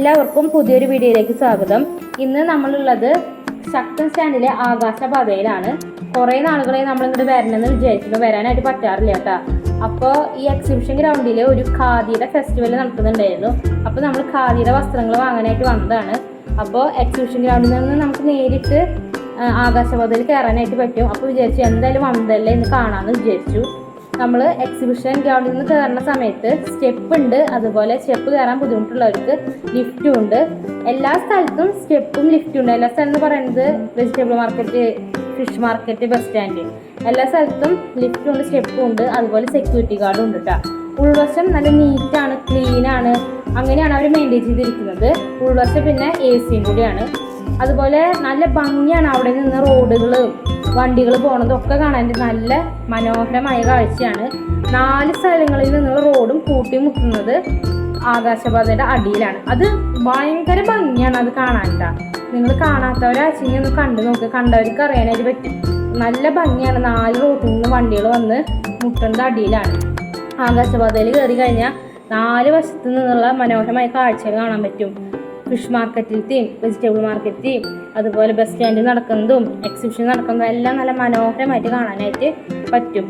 എല്ലാവർക്കും പുതിയൊരു വീഡിയോയിലേക്ക് സ്വാഗതം. ഇന്ന് നമ്മളുള്ളത് ശക്തൻ സ്റ്റാൻഡിലെ ആകാശപാതയിലാണ്. കുറേ നാളുകളെ നമ്മളിങ്ങോട്ട് വരണമെന്ന് വിചാരിക്കുന്നു, വരാനായിട്ട് പറ്റാറില്ല കേട്ടോ. അപ്പോൾ ഈ എക്സിബിഷൻ ഗ്രൗണ്ടിൽ ഒരു ഖാദിയുടെ ഫെസ്റ്റിവൽ നടക്കുന്നുണ്ടായിരുന്നു. അപ്പോൾ നമ്മൾ ഖാദിയുടെ വസ്ത്രങ്ങൾ വാങ്ങാനായിട്ട് വന്നതാണ്. അപ്പോൾ എക്സിബിഷൻ ഗ്രൗണ്ടിൽ നിന്ന് നമുക്ക് നേരിട്ട് ആകാശപാതയിൽ കയറാനായിട്ട് പറ്റും. അപ്പോൾ വിചാരിച്ചു എന്തായാലും വന്നതല്ലേ എന്ന് കാണാമെന്ന് വിചാരിച്ചു. നമ്മൾ എക്സിബിഷൻ ഗ്രൗണ്ടിൽ നിന്ന് കയറുന്ന സമയത്ത് സ്റ്റെപ്പ് ഉണ്ട്, അതുപോലെ സ്റ്റെപ്പ് കയറാൻ ബുദ്ധിമുട്ടുള്ളവർക്ക് ലിഫ്റ്റും ഉണ്ട്. എല്ലാ സ്ഥലത്തും സ്റ്റെപ്പും ലിഫ്റ്റും ഉണ്ട്. എല്ലാ സ്ഥലം എന്ന് പറയുന്നത് vegetable market, fish market, bus stand, എല്ലാ സ്ഥലത്തും ലിഫ്റ്റും ഉണ്ട്, സ്റ്റെപ്പും ഉണ്ട്, അതുപോലെ സെക്യൂരിറ്റി ഗാർഡും ഉണ്ട് കേട്ടോ. ഉൾവശം നല്ല നീറ്റാണ്, ക്ലീനാണ്, അങ്ങനെയാണ് അവർ മെയിൻറ്റെയിൻ ചെയ്തിരിക്കുന്നത്. ഉൾവശം പിന്നെ AC കൂടിയാണ്. അതുപോലെ നല്ല ഭംഗിയാണ്. അവിടെ നിന്ന് റോഡുകൾ, വണ്ടികൾ പോണതൊക്കെ കാണാൻ നല്ല മനോഹരമായ കാഴ്ചയാണ്. 4 സ്ഥലങ്ങളിൽ നിന്നുള്ള റോഡും കൂട്ടിമുട്ടുന്നത് ആകാശപാതയുടെ അടിയിലാണ്. അത് ഭയങ്കര ഭംഗിയാണ് അത് കാണാനായിട്ടാ. നിങ്ങൾ കാണാത്തവരാച്ചെങ്കിൽ ഒന്ന് കണ്ടു നോക്ക്, കണ്ടവർക്ക് അറിയാനായിട്ട് പറ്റും. നല്ല ഭംഗിയാണ്. 4 റോഡിൽ നിന്ന് വണ്ടികൾ വന്ന് മുട്ടുന്നത് അടിയിലാണ്. ആകാശപാതയിൽ കയറി കഴിഞ്ഞാൽ 4 വശത്തു നിന്നുള്ള മനോഹരമായ കാഴ്ചകൾ കാണാൻ പറ്റും. ഫിഷ് മാർക്കറ്റിലത്തെയും വെജിറ്റബിൾ മാർക്കറ്റിലെയും അതുപോലെ ബസ് സ്റ്റാൻഡിൽ നടക്കുന്നതും എക്സിബിഷൻ നടക്കുന്നതും എല്ലാം നല്ല മനോഹരമായിട്ട് കാണാനായിട്ട് പറ്റും.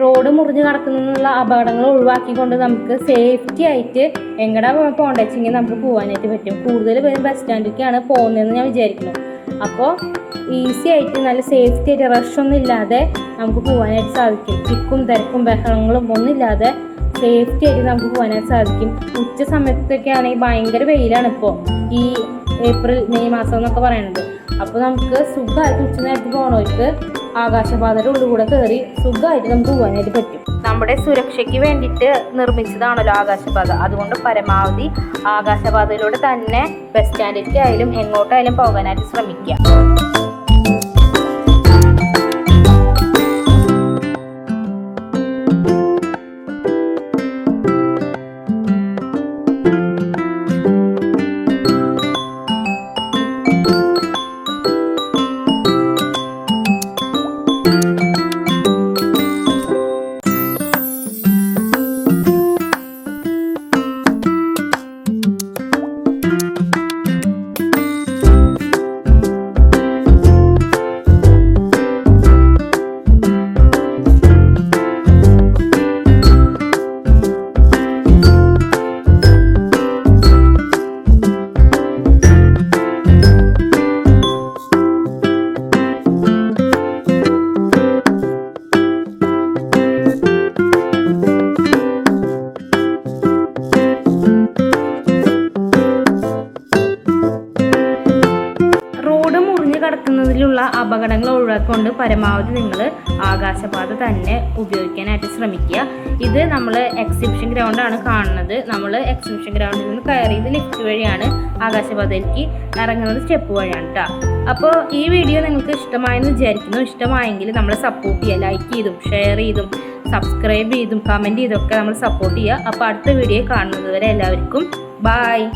റോഡ് മുറിഞ്ഞ് കിടക്കുന്നതിനുള്ള അപകടങ്ങൾ ഒഴിവാക്കിക്കൊണ്ട് നമുക്ക് സേഫ്റ്റി ആയിട്ട് എങ്ങടെ പോകണ്ടെച്ചെങ്കിൽ നമുക്ക് പോകാനായിട്ട് പറ്റും. കൂടുതൽ പേരും ബസ് സ്റ്റാൻഡിലേക്കാണ് പോകുന്നതെന്ന് ഞാൻ വിചാരിക്കുന്നു. അപ്പോൾ ഈസി ആയിട്ട് നല്ല സേഫ്റ്റി ആയിട്ട് റഷൊന്നും ഇല്ലാതെ നമുക്ക് പോകാനായിട്ട് സാധിക്കും. തിക്കും തിരക്കും ബഹളങ്ങളും ഒന്നുമില്ലാതെ സേഫ്റ്റി ആയിട്ട് നമുക്ക് പോകാനായിട്ട് സാധിക്കും. ഉച്ച സമയത്തൊക്കെ ആണെങ്കിൽ ഭയങ്കര വെയിലാണ് ഇപ്പോൾ, ഈ ഏപ്രിൽ മെയ് മാസം എന്നൊക്കെ പറയുന്നത്. അപ്പോൾ നമുക്ക് സുഖമായിട്ട് ഉച്ച നേരത്ത് പോകണവർക്ക് ആകാശപാതയുടെ ഉള്ളിലൂടെ കയറി സുഖമായിട്ട് നമുക്ക് പോകാനായിട്ട് പറ്റും. നമ്മുടെ സുരക്ഷയ്ക്ക് വേണ്ടിയിട്ട് നിർമ്മിച്ചതാണല്ലോ ആകാശപാത. അതുകൊണ്ട് പരമാവധി ആകാശപാതയിലൂടെ തന്നെ ബസ് സ്റ്റാൻഡിലേക്കായാലും എങ്ങോട്ടായാലും പോകാനായിട്ട് ശ്രമിക്കുക. കിടക്കുന്നതിലുള്ള അപകടങ്ങൾ ഒഴിവാക്കിക്കൊണ്ട് പരമാവധി നിങ്ങൾ ആകാശപാത തന്നെ ഉപയോഗിക്കാനായിട്ട് ശ്രമിക്കുക. ഇത് നമ്മൾ എക്സിബിഷൻ ഗ്രൗണ്ടാണ് കാണുന്നത്. നമ്മൾ എക്സിബിഷൻ ഗ്രൗണ്ടിൽ നിന്ന് കയറിയത് ലിഫ്റ്റ് വഴിയാണ്, ആകാശപാതയിലേക്ക് ഇറങ്ങുന്നത് സ്റ്റെപ്പ് വഴിയാണ് കേട്ടോ. അപ്പോൾ ഈ വീഡിയോ നിങ്ങൾക്ക് ഇഷ്ടമായെന്ന് വിചാരിക്കുന്നു. ഇഷ്ടമായെങ്കിൽ നമ്മൾ സപ്പോർട്ട് ചെയ്യുക, ലൈക്ക് ചെയ്തും ഷെയർ ചെയ്തും സബ്സ്ക്രൈബ് ചെയ്തും കമൻറ്റ് ചെയ്തൊക്കെ നമ്മൾ സപ്പോർട്ട് ചെയ്യുക. അപ്പോൾ അടുത്ത വീഡിയോ കാണുന്നത് വരെ എല്ലാവർക്കും ബായ്.